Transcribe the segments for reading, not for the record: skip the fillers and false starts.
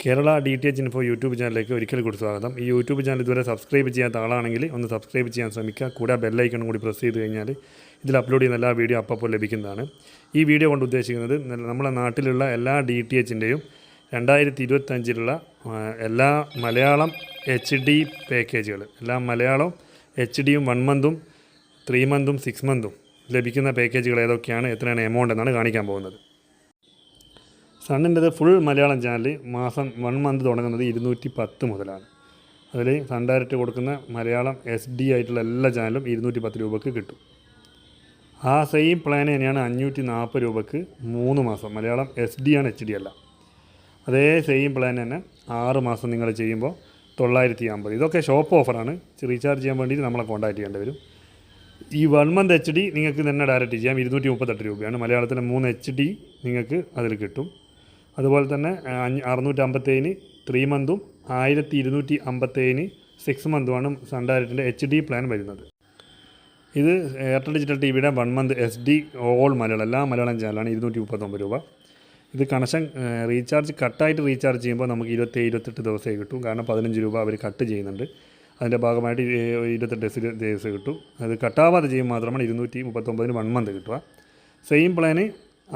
Kerala DTH info YouTube ചാനലിലേക്ക് ഒരിക്കൽ കൂടി സ്വാഗതം. ഈ യൂട്യൂബ് ചാനൽ ഇതുവരെ സബ്സ്ക്രൈബ് ചെയ്യാത്ത ആളാണെങ്കിൽ ഒന്ന് സബ്സ്ക്രൈബ് ചെയ്യാൻ ശ്രമിക്കുക. കൂടെ ബെല്ലൈക്കണും കൂടി പ്രസ് ചെയ്ത് കഴിഞ്ഞാൽ ഇതിൽ അപ്ലോഡ് ചെയ്യുന്ന എല്ലാ വീഡിയോ അപ്പോൾ ലഭിക്കുന്നതാണ്. ഈ വീഡിയോ കൊണ്ട് ഉദ്ദേശിക്കുന്നത് നമ്മുടെ നാട്ടിലുള്ള എല്ലാ DTHൻ്റെയും 2025 എല്ലാ മലയാളം HD പാക്കേജുകൾ, എല്ലാ മലയാളം HDയും 1 മന്തും 3 മന്തും 6 മന്തും ലഭിക്കുന്ന പാക്കേജുകൾ ഏതൊക്കെയാണ്, എത്രയാണ് എമൗണ്ട് എന്നാണ് കാണിക്കാൻ പോകുന്നത്. സണ്ണിൻ്റെത് ഫുൾ മലയാളം ചാനൽ മാസം 1 മന്ത് തുടങ്ങുന്നത് 210 മുതലാണ്. അതിൽ സൺ ഡയറക്റ്റ് കൊടുക്കുന്ന മലയാളം SD ആയിട്ടുള്ള എല്ലാ ചാനലും 210 രൂപയ്ക്ക് കിട്ടും. ആ സെയിം പ്ലാൻ തന്നെയാണ് 540 രൂപയ്ക്ക് 3 മാസം. മലയാളം SD ആണ്, HD അല്ല. അതേ സെയിം പ്ലാൻ തന്നെ 6 മാസം നിങ്ങൾ ചെയ്യുമ്പോൾ 950. ഇതൊക്കെ ഷോപ്പ് ഓഫറാണ്. റീചാർജ് ചെയ്യാൻ വേണ്ടിയിട്ട് നമ്മളെ കോൺടാക്ട് ചെയ്യേണ്ടി വരും. ഈ 1 മന്ത് HD നിങ്ങൾക്ക് തന്നെ ഡയറക്റ്റ് ചെയ്യാം. 238 രൂപയാണ്. മലയാളത്തിലെ 3 HD നിങ്ങൾക്ക് അതിൽ കിട്ടും. അതുപോലെ തന്നെ 657 3 മന്തും 1257 6 മന്തുമാണ് സൺ ഡയറക്റ്റിൻ്റെ HD പ്ലാൻ വരുന്നത്. ഇത് എയർടെൽ ഡിജിറ്റൽ TVയുടെ 1 മന്ത് SD ഓൾ മലയാളം, എല്ലാ മലയാളം ചാനലാണ് 239 രൂപ. ഇത് കണക്ഷൻ റീചാർജ് കട്ടായിട്ട് റീചാർജ് ചെയ്യുമ്പോൾ നമുക്ക് 27-28 ദിവസമേ കിട്ടും. കാരണം 15 രൂപ അവർ കട്ട് ചെയ്യുന്നുണ്ട്. അതിൻ്റെ ഭാഗമായിട്ട് 28 ദിവസം കിട്ടും. അത് കട്ടാവാതെ ചെയ്യുമ്പോൾ മാത്രമാണ് 239 1 മന്ത് കിട്ടുക. സെയിം പ്ലാന്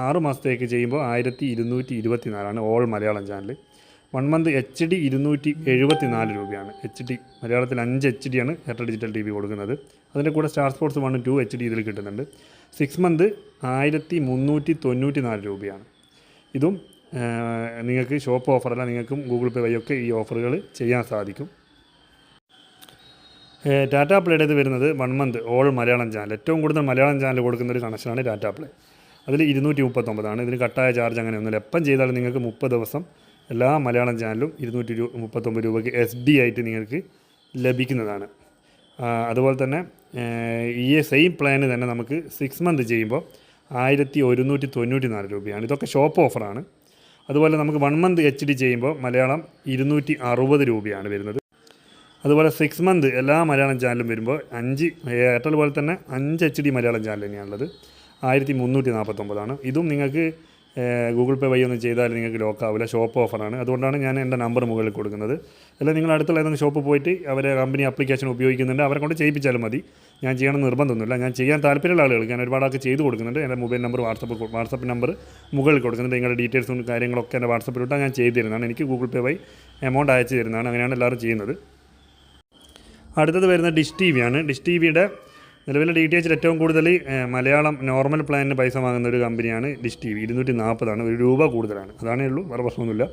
6 മാസത്തേക്ക് ചെയ്യുമ്പോൾ 1224 all Malayalam channel. 1 month HD 274 രൂപയാണ്. HD മലയാളത്തിൽ 5 HD ആണ് എയർടെൽ ഡിജിറ്റൽ TV കൊടുക്കുന്നത്. അതിൻ്റെ കൂടെ സ്റ്റാർ സ്പോർട്സ് 1 2 HD ഇതിൽ കിട്ടുന്നുണ്ട്. 6 മന്ത് 1394 രൂപയാണ്. ഇതും നിങ്ങൾക്ക് ഷോപ്പ് ഓഫറല്ല, നിങ്ങൾക്കും ഗൂഗിൾ പേ വഴിയൊക്കെ ഈ ഓഫറുകൾ ചെയ്യാൻ സാധിക്കും. ടാറ്റ പ്ലേയുടേത് വരുന്നത് 1 മന്ത് ഓൾ മലയാളം ചാനൽ. ഏറ്റവും കൂടുതൽ മലയാളം ചാനൽ കൊടുക്കുന്ന ഒരു കണക്ഷനാണ് ടാറ്റ പ്ലേ. അതിൽ 239 ഇതിന് കട്ടായ ചാർജ് അങ്ങനെയൊന്നുമില്ല. എപ്പം ചെയ്താലും നിങ്ങൾക്ക് 30 ദിവസം എല്ലാ മലയാളം ചാനലും 239 രൂപയ്ക്ക് SD ആയിട്ട് നിങ്ങൾക്ക് ലഭിക്കുന്നതാണ്. അതുപോലെ തന്നെ ഈ സെയിം പ്ലാന് തന്നെ നമുക്ക് 6 മന്ത് ചെയ്യുമ്പോൾ 1194 രൂപയാണ്. ഇതൊക്കെ ഷോപ്പ് ഓഫറാണ്. അതുപോലെ നമുക്ക് 1 മന്ത് HD ചെയ്യുമ്പോൾ മലയാളം 260 രൂപയാണ് വരുന്നത്. അതുപോലെ 6 മന്ത് എല്ലാ മലയാളം ചാനലും വരുമ്പോൾ 5 എയർടെൽ പോലെ തന്നെ 5 HD മലയാളം ചാനൽ തന്നെയാണുള്ളത്. 1349. ഇതും നിങ്ങൾക്ക് ഗൂഗിൾ പേ വഴി ഒന്നും ചെയ്താൽ നിങ്ങൾക്ക് ലോക്കാവില്ല, ഷോപ്പ് ഓഫറാണ്. അതുകൊണ്ടാണ് ഞാൻ എൻ്റെ നമ്പർ മുകളിൽ കൊടുക്കുന്നത്. അല്ല, നിങ്ങൾ അടുത്തുള്ള ഏതെങ്കിലും ഷോപ്പ് പോയിട്ട് അവരെ കമ്പനി ആപ്ലിക്കേഷൻ ഉപയോഗിക്കുന്നുണ്ട്, അവരെ കൊണ്ട് ചെയ്യിപ്പിച്ചാലും മതി. ഞാൻ ചെയ്യണം നിർബന്ധമൊന്നുമില്ല. ഞാൻ ചെയ്യാൻ താല്പര്യമുള്ള ആളുകൾക്ക് ഞാൻ ഒരുപാടൊക്കെ ചെയ്ത് കൊടുക്കുന്നുണ്ട്. എൻ്റെ മൊബൈൽ നമ്പർ വാട്സപ്പ് നമ്പർ മുകളിൽ കൊടുക്കുന്നുണ്ട്. നിങ്ങളുടെ ഡീറ്റെയിൽസും കാര്യങ്ങളൊക്കെ എൻ്റെ വാട്സപ്പിലിട്ടാൽ ഞാൻ ചെയ്തു തരുന്നതാണ്. എനിക്ക് ഗൂഗിൾ പേ വഴി എമൗണ്ട് അയച്ചു തരുന്നതാണ്. അങ്ങനെയാണ് എല്ലാവരും ചെയ്യുന്നത്. അടുത്തത് വരുന്നത് ഡിഷ് TV ആണ്. ഡിഷ് TVയുടെ നിലവിലെ DTH ഏറ്റവും കൂടുതൽ മലയാളം നോർമൽ പ്ലാനിന് പൈസ വാങ്ങുന്ന ഒരു കമ്പനിയാണ് ഡിഷ് TV. 240 1 രൂപ കൂടുതലാണ്. അതാണേ ഉള്ളൂ, വേറെ പ്രശ്നമൊന്നുമില്ല.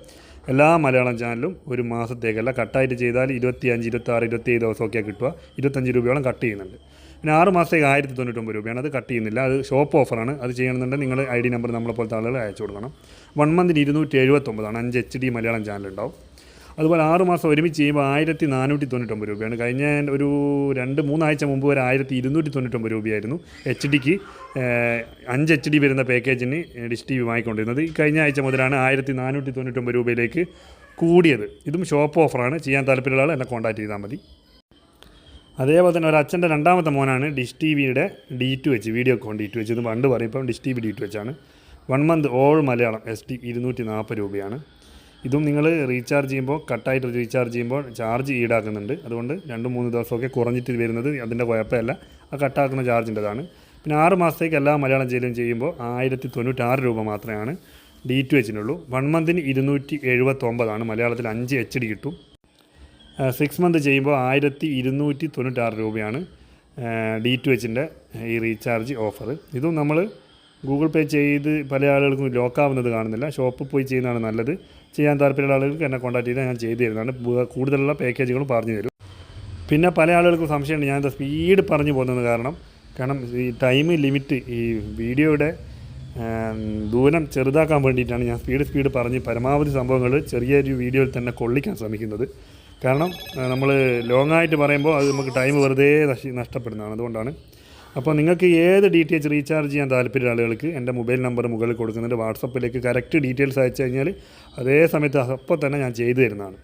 എല്ലാ മലയാളം ചാനലും ഒരു മാസത്തേക്കല്ല, കട്ടായിട്ട് ചെയ്താൽ 25, 26, 27 ദിവസമൊക്കെ കിട്ടുക. 25 രൂപയോളം കട്ട് ചെയ്യുന്നുണ്ട്. പിന്നെ 6 മാസത്തേക്ക് 1099 രൂപയാണ്. അത് കട്ട് ചെയ്യുന്നില്ല, അത് ഷോപ്പ് ഓഫറാണ്. അത് ചെയ്യണമെന്നുണ്ടെങ്കിൽ നിങ്ങൾ ID നമ്പർ നമ്മളെപ്പോലത്തെ ആളുകൾ അയച്ചു കൊടുക്കണം. 1 മന്തിന് 279 5 HD മലയാളം ചാനൽ ഉണ്ടാവും. അതുപോലെ 6 മാസം ഒരുമിച്ച് ചെയ്യുമ്പോൾ 1499 രൂപയാണ്. കഴിഞ്ഞ ഒരു 2-3 ആഴ്ച മുമ്പ് വരെ 1299 രൂപയായിരുന്നു HDക്ക് 5 HD വരുന്ന പാക്കേജിന് ഡിഷ് TV വാങ്ങിക്കൊണ്ടിരുന്നത്. ഈ കഴിഞ്ഞ ആഴ്ച മുതലാണ് 1499 രൂപയിലേക്ക് കൂടിയത്. ഇതും ഷോപ്പ് ഓഫറാണ്. ചെയ്യാൻ താല്പര്യമുള്ള ആൾ എന്നെ കോൺടാക്ട് ചെയ്താൽ മതി. അതേപോലെ തന്നെ ഒരു അച്ഛൻ്റെ രണ്ടാമത്തെ മോനാണ് ഡിഷ് TVയുടെ D2H, വീഡിയോ കോൺ D2H. ഇത് പണ്ട് പറയും, ഇപ്പം ഡിഷ് TV D2H ആണ്. 1 മന്ത് ഓൾ മലയാളം SD 240 രൂപയാണ്. ഇതും നിങ്ങൾ റീചാർജ് ചെയ്യുമ്പോൾ, കട്ടായിട്ട് റീചാർജ് ചെയ്യുമ്പോൾ ചാർജ് ഈടാക്കുന്നുണ്ട്. അതുകൊണ്ട് 2-3 ദിവസമൊക്കെ കുറഞ്ഞിട്ട് വരുന്നത് അതിൻ്റെ കുഴപ്പമല്ല, ആ കട്ടാക്കുന്ന ചാർജിൻ്റെതാണ്. പിന്നെ 6 മാസത്തേക്ക് എല്ലാ മലയാളം ചാനലും ചെയ്യുമ്പോൾ 1096 രൂപ മാത്രമാണ് D2Hനുള്ളൂ. 1 മന്തിന് 279 മലയാളത്തിൽ 5 HD കിട്ടും. 6 മന്ത് ചെയ്യുമ്പോൾ 1296 രൂപയാണ് D2Hൻ്റെ ഈ റീചാർജ് ഓഫർ. ഇതും നമ്മൾ ഗൂഗിൾ പേ ചെയ്ത് പല ആളുകൾക്കും ലോക്കാവുന്നത് കാണുന്നില്ല. ഷോപ്പിൽ പോയി ചെയ്യുന്നതാണ് നല്ലത്. ചെയ്യാൻ താല്പര്യമുള്ള ആളുകൾക്ക് എന്നെ കോൺടാക്ട് ചെയ്താൽ ഞാൻ ചെയ്തു തരുന്നതാണ്. കൂടുതലുള്ള പാക്കേജുകളും പറഞ്ഞു തരും. പിന്നെ പല ആളുകൾക്കും സംശയമുണ്ട്, ഞാനത് സ്പീഡ് പറഞ്ഞു പോകുന്നത് കാരണം ഈ ടൈം ലിമിറ്റ്, ഈ വീഡിയോയുടെ ദൂരം ചെറുതാക്കാൻ വേണ്ടിയിട്ടാണ് ഞാൻ സ്പീഡ് പറഞ്ഞ് പരമാവധി സംഭവങ്ങൾ ചെറിയൊരു വീഡിയോയിൽ തന്നെ കൊള്ളിക്കാൻ ശ്രമിക്കുന്നത്. കാരണം നമ്മൾ ലോങ്ങായിട്ട് പറയുമ്പോൾ അത് നമുക്ക് ടൈം വെറുതെ നഷ്ടപ്പെടുന്നതാണ്. അതുകൊണ്ടാണ്. അപ്പോൾ നിങ്ങൾക്ക് ഏത് DTH റീചാർജ് ചെയ്യാൻ താല്പര്യമുള്ള ആളുകൾക്ക് എൻ്റെ മൊബൈൽ നമ്പർ മുകളിൽ കൊടുക്കുന്നുണ്ട്. വാട്സപ്പിലേക്ക് കറക്റ്റ് ഡീറ്റെയിൽസ് അയച്ചു കഴിഞ്ഞാൽ അതേ സമയത്ത് അപ്പോൾ തന്നെ ഞാൻ ചെയ്തു തരുന്നതാണ്.